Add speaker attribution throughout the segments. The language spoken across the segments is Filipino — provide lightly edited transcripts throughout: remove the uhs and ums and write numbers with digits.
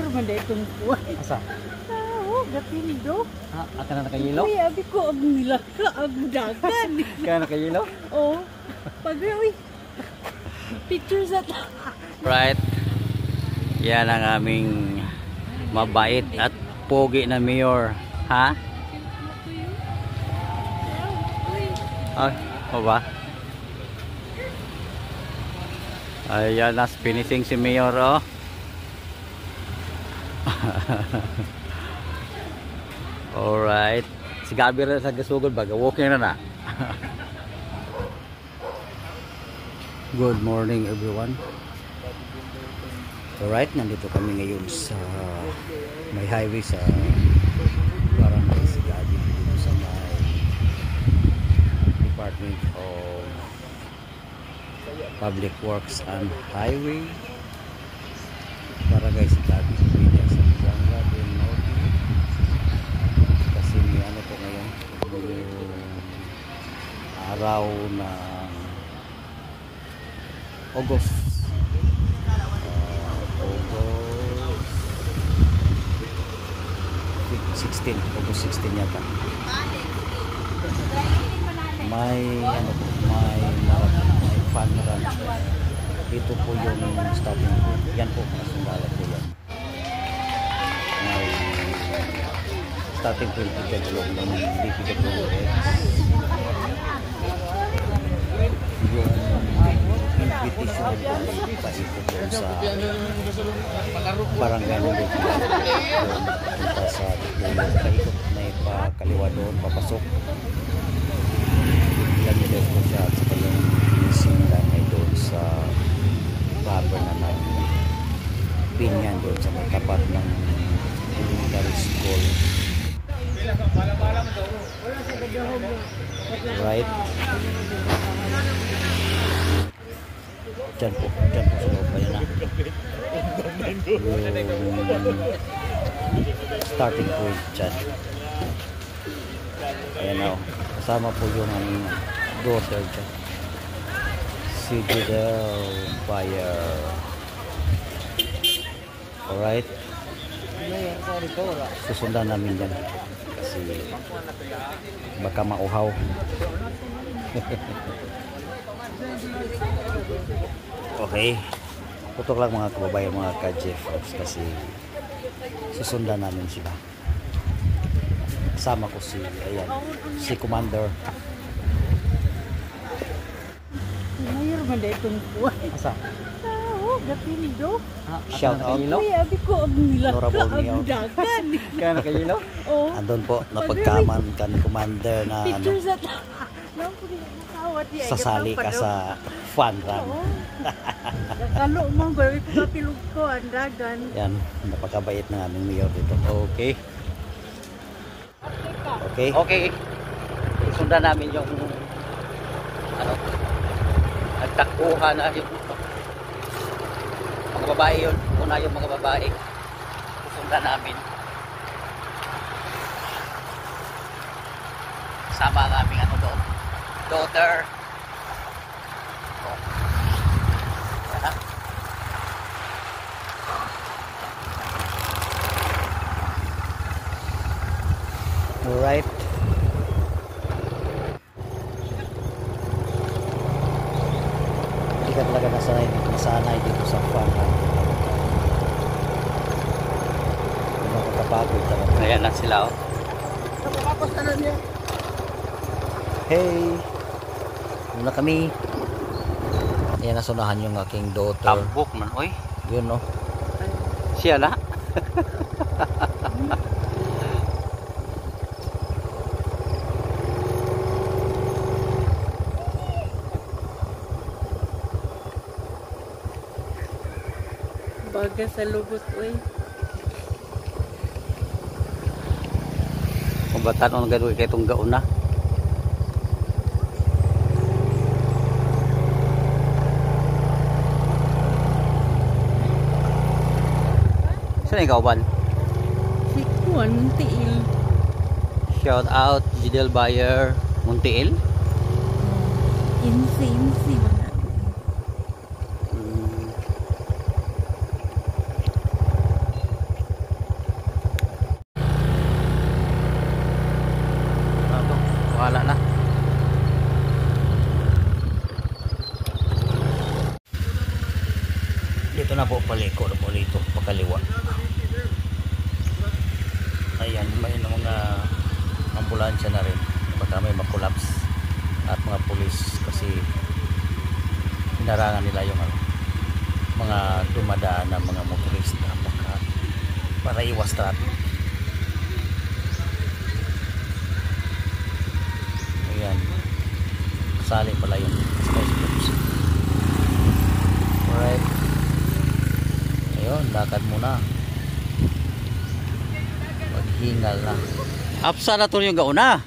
Speaker 1: mayor man dahil itong buhay.
Speaker 2: Asa?
Speaker 1: Oo, gatindo.
Speaker 2: Ah, aka na nakayilaw?
Speaker 1: Uy, abi ko, ang nilaka, ang dagan.
Speaker 2: Kaya nakayilaw?
Speaker 1: Oo. Pagre, uy. Pictures at...
Speaker 2: Right. Yan ang aming mabait at pogi na mayor. Ha? Ay, o ba? Ayan na, finishing si mayor, oh. Alright. Si Gabi rin sa gasugod baga. Walking na na. Good morning everyone. Alright, nandito kami ngayon sa may highway sa Barangay Sigabi dito sa may Department of Public Works and Highway. Barangay Sigabi sa Zamboanga del Norte. Kasi may ano po ngayon, yung araw na August 16, August 16 yata. May ano po, may marathon, may fun run. Dito po yung starting point. Yan po, masundalat po yan. May starting point ipagulong ng DPWX. Yung invitation po ay paikot doon sa barangay ng DPWX. Punta sa paikot na ipakaliwa doon, papasok. Ilan nila po siya at saka yung sindan ay doon sa rubber na ng pinyan doon sa may tapat ng elementary school. Right? Diyan po sa loob. Ayan na. Yung starting point dyan. Ayan na, kasama po yung aming daughter dyan, si Jidel Fire. Alright, susundan namin dyan kasi baka mauhaw. Okay, tutok lang mga kababayan, mga ka-JFox, kasi susundan namin sila. Kasama ko si, ayan, si Commander.
Speaker 1: Mayor man dahil itong buhay.
Speaker 2: Asa?
Speaker 1: Oo, gatindo.
Speaker 2: Shout out.
Speaker 1: Uy, abi ko, ang nilaka,
Speaker 2: Honorable Mayor.
Speaker 1: ang dagan.
Speaker 2: Kaya nakayilaw?
Speaker 1: Oo.
Speaker 2: Andun po, napagkaman ka ni Commander na ano,
Speaker 1: Pictures at...
Speaker 2: sasali ka sa fun run.
Speaker 1: Kalo mong gawin ko kapilog ko, ang dagan.
Speaker 2: Yan, napakabait ng aming mayor dito. Okay. Okay. Okay. Sundan namin yung ano, nagtakuha na yung mga babae yun. Una yung mga babae. Sundan namin. Sama ang aming ano doon. Daughter. Oh. Yan. Alright. Hindi ka talaga nasanay dito sa fun run. Nakakapagod talaga. Ayan na sila, oh. Hey! Muna kami. Ayan, nasunahan yung aking daughter. Tambok man, oy. Yun, no? Siya na.
Speaker 1: Baga sa lubot, uy.
Speaker 2: Kung ba tanong gano'n kay itong gauna? Saan ikaw, Ban?
Speaker 1: Si Juan Muntiil.
Speaker 2: Shout out, Jidel Bayer, Muntiil.
Speaker 1: Insi man.
Speaker 2: Muli ito, pagkaliwa. Ayan, may mga ambulansya na rin. Baka may makulaps. At mga pulis kasi hinarangan nila yung mga dumadaan ng mga motorista para iwas traffic. Ayan, kasali pala yung Cyclops. Alright, ayun, lakad muna, maghingal na. Apsa na to yung gauna.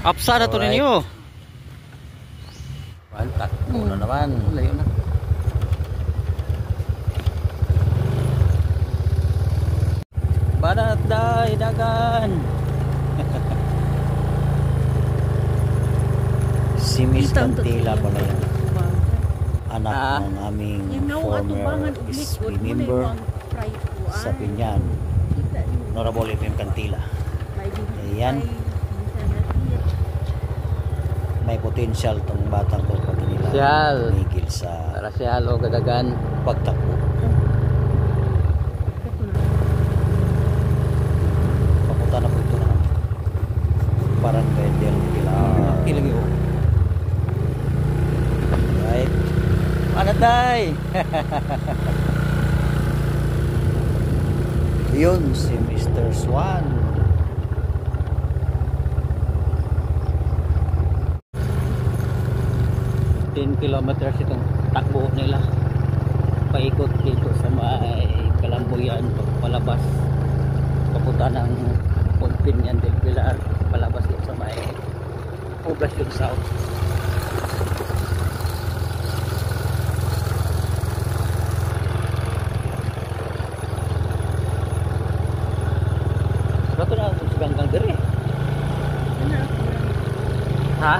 Speaker 2: Apsa na to ninyo. Mantak muna naman. Layo na. Banat day dagan. Si Miss Cantila pala yan. Anak ng aming former SB member sa Pinyan. Honorable FM Cantila. Ayan. May potential tong batang to pag nila migil sa para siya o gadagan pagtakbo. Papunta na po ito na Barangay del Pilar. Ilang yun. Right. Manatay! Yun si Mr. Swan. 10 kilometers itong takbo nila, paikot dito sa may Kalambuyan, palabas papunta ng Pinyan del Pilar, palabas dito sa may Poblacion South. Bato na sa ganggang diri. Ha?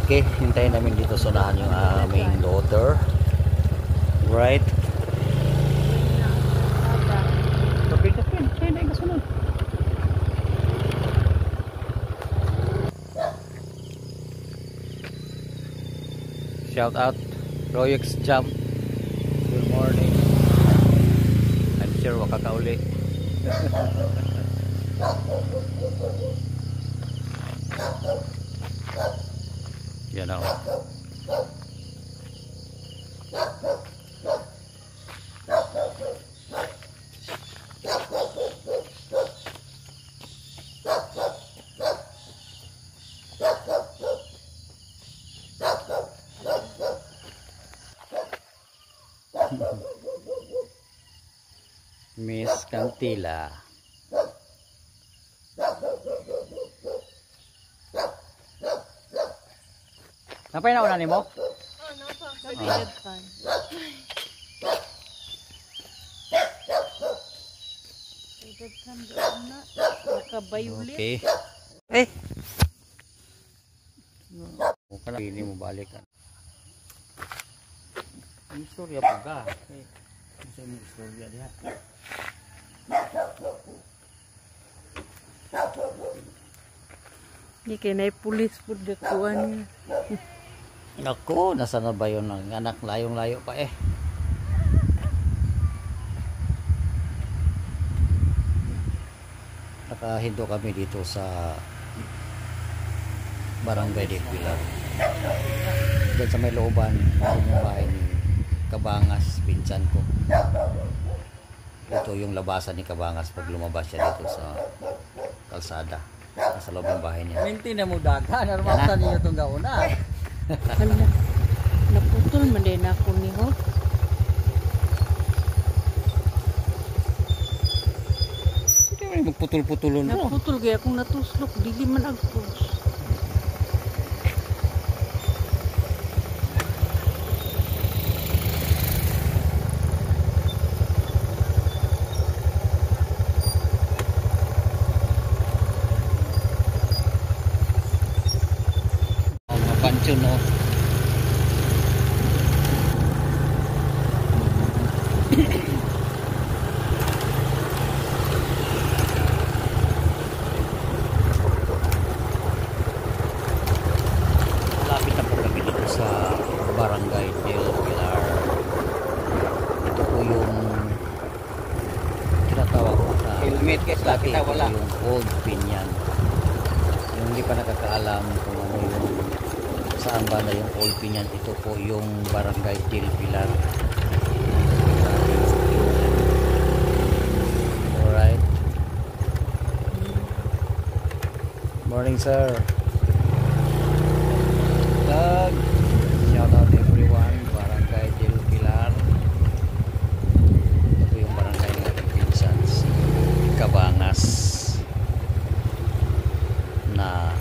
Speaker 2: Okay, hintayin namin dito sunahan yung aming daughter. Right? Shout out Royex Jump. Good morning. I'm sure wakakauli. Yan ako. Miss Cantila. Napay na unanin mo?
Speaker 1: Oo, napa. Kabigad pan. Kabigad pan doon na. Nakabayulit.
Speaker 2: Okay. Eh! Mukha na pili mo balik ka. Ang istorya pa ka. Eh, isa yung istorya diha.
Speaker 1: Hindi kayo na pulis po datuan niya.
Speaker 2: Naku, nasa na ba yun ang anak? Layong-layo pa eh. Nakahinto kami dito sa Barangay del Pilar. Diyan sa may looban, yung bahay ni Cabangas, pinsan ko. Ito yung labasan ni Cabangas pag lumabas siya dito sa kalsada. Sa loob ng bahay niya.
Speaker 3: Minti na mo dagan, armasa niyo itong gauna.
Speaker 1: Hala, naputol man din ako niyo.
Speaker 2: Hindi mo magputol-putulon mo.
Speaker 1: Naputol kaya akong natuslok, dili man agpus.
Speaker 2: Pansyon no.
Speaker 3: limit case lang
Speaker 2: Dati
Speaker 3: kita
Speaker 2: ito
Speaker 3: wala.
Speaker 2: yung old pin yan. Yung hindi pa nakakaalam kung ano yung saan ba na yung old pin yan. Ito po yung Barangay Del Pilar. Alright. Morning sir. Doug. Shout out everyone. Barangay Del Pilar. Ito po yung barangay ng ating pinsan si Cabangas na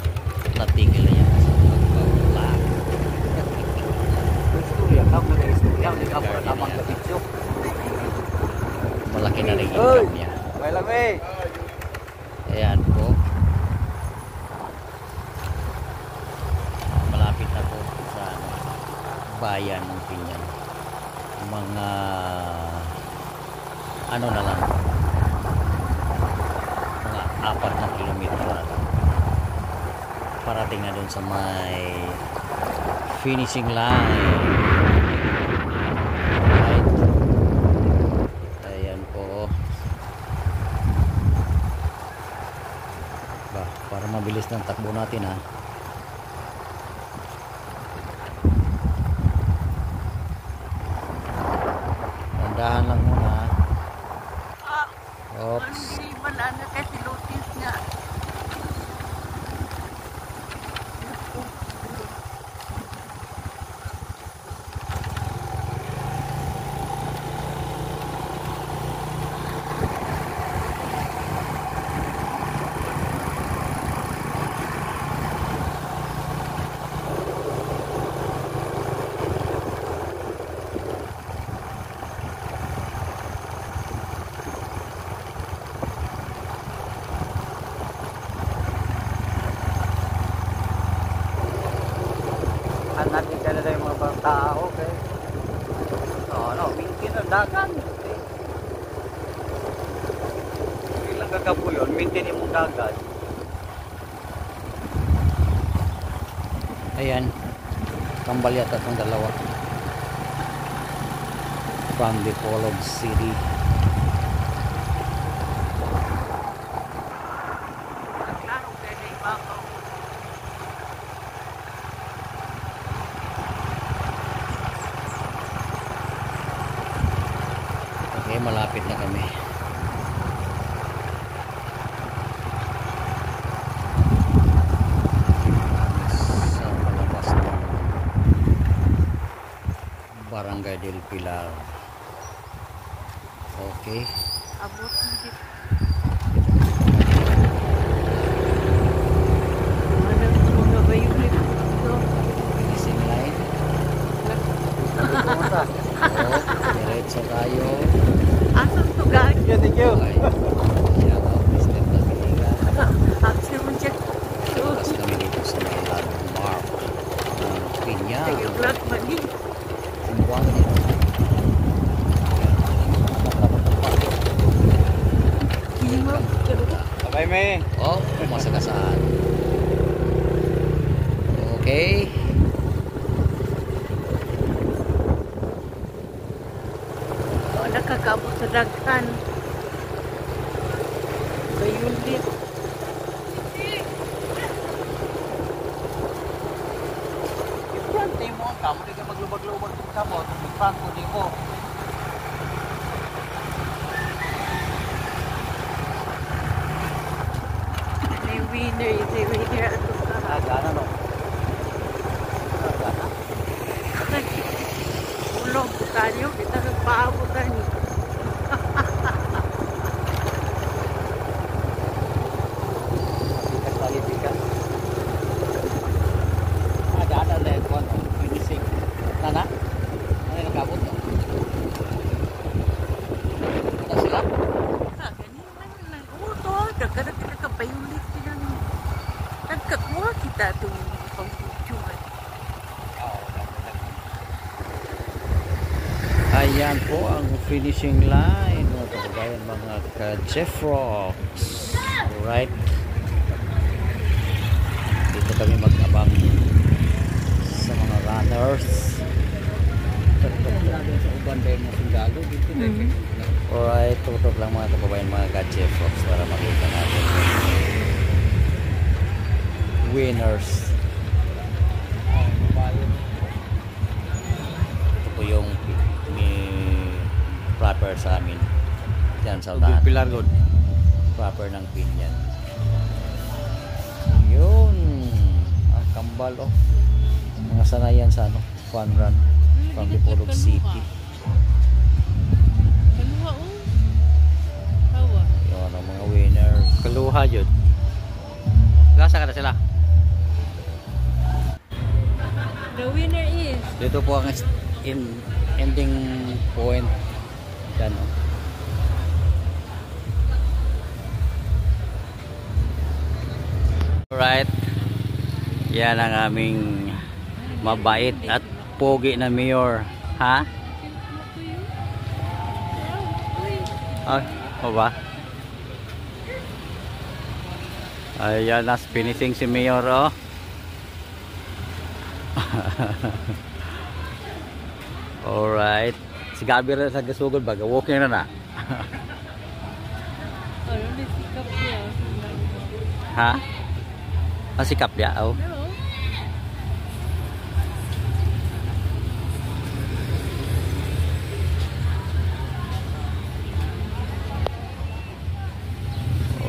Speaker 2: natigil na yan sa pagbablog.
Speaker 3: Istorya ka mo na istorya ni ka para tamang kapitsyo.
Speaker 2: Malaki na rin income niya.
Speaker 3: May lami.
Speaker 2: Ayan po. Malapit na po sa bayan ng Pinyan. Mga ano na lang, mga 4 na kilometro na lang. Parating na dun sa may finishing line. Right. Ayan po. Ba, para mabilis ng takbo natin ha. Tandahan lang muna. Oops.
Speaker 1: Hindi wala na kasi lutis nga.
Speaker 3: Natin ka na yung mga bang tao, okay? No, mintin ang dagan. Ilang kagapo yun, mintin yung dagan.
Speaker 2: Ayan. Kambal yata itong dalawa. From the Bacolod City.
Speaker 1: Klaro kaya na ibabaw.
Speaker 2: Okay, malapit na kami. Sa palabas ng Barangay Del Pilar. Okay.
Speaker 1: Abot hindi. Mga ba yung ito?
Speaker 2: Finishing line. Oh, diretso tayo.
Speaker 1: Asan to guys?
Speaker 3: Yeah, thank you.
Speaker 2: Okay. Shout out Mr. Tamiliga.
Speaker 1: Asan mo dyan?
Speaker 2: Tapos kami dito sa may landmark ng Pinya.
Speaker 1: Yung vlog mali.
Speaker 2: Simbuanga dito.
Speaker 1: Hindi mo.
Speaker 3: Bye, May.
Speaker 2: Oh, masagasaan. Okay.
Speaker 1: Nakakabot sa daghan. Bayulit.
Speaker 3: I-front mo ang kamo, di ka maglubag-lubag yung kamo. I-front mo, di mo.
Speaker 1: May winner ato sa
Speaker 3: Gana, no? Gana.
Speaker 1: ulong kanyo kita nagpaabutan ni.
Speaker 3: Kualifikan. Ada na yung finishing. Nana? Ano yung nakabot mo? Ano sila?
Speaker 1: Ganiman lang. Uto, dagkana kita kapayulit sila ni. Nagkakuha kita itong pang-picture.
Speaker 2: Ayan po ang finishing line mga kababayan, mga ka-Jeff Rocks. Alright, dito kami mag-abang sa mga runners.
Speaker 3: Sa uban ba yung mga sundalo? Dito na
Speaker 2: Alright, tutok lang mga kababayan, mga ka-chef folks, para makita natin winners. Ito po yung proper sa amin dyan sa unahan.
Speaker 3: Pilar God.
Speaker 2: Proper ng pin yan. Yun ang kambal, oh. Mga sanayan sa ano, fun run from Dipolog City.
Speaker 1: Kaluha, oh. Hawa.
Speaker 2: Yun ang mga winners.
Speaker 3: Kaluha yun. Gasa ka na sila.
Speaker 1: The winner is
Speaker 2: Dito po ang ending point. Yan, oh. Alright. Yan ang aming mabait at pogi na mayor. Ha? Ay, o ba? Ayan, nas finishing si mayor, oh. Alright. Si Gabi rin sa gasugod baga. Walking na na.
Speaker 1: ano na sikap niya.
Speaker 2: Ha? Masikap niya, oh.
Speaker 1: Hello.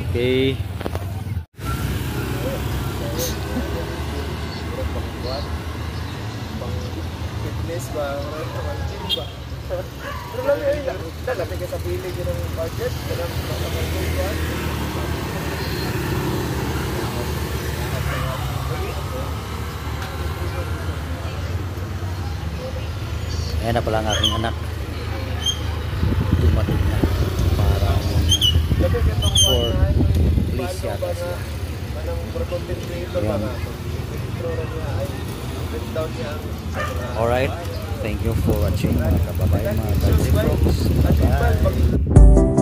Speaker 2: Okay.
Speaker 4: Fitness ba? Maraming gym ba? Pero lang yun, lalapit ka sa pilig yun ng budget.
Speaker 2: Ayan na pala ang aking anak. Dumating na. Parang for police yata siya.
Speaker 4: Manang content creator ba nga? Intro na niya ay breakdown niya ang
Speaker 2: Alright. Thank you for watching mga kababayan, mga ka-chef folks.
Speaker 4: Bye-bye.
Speaker 2: Bye.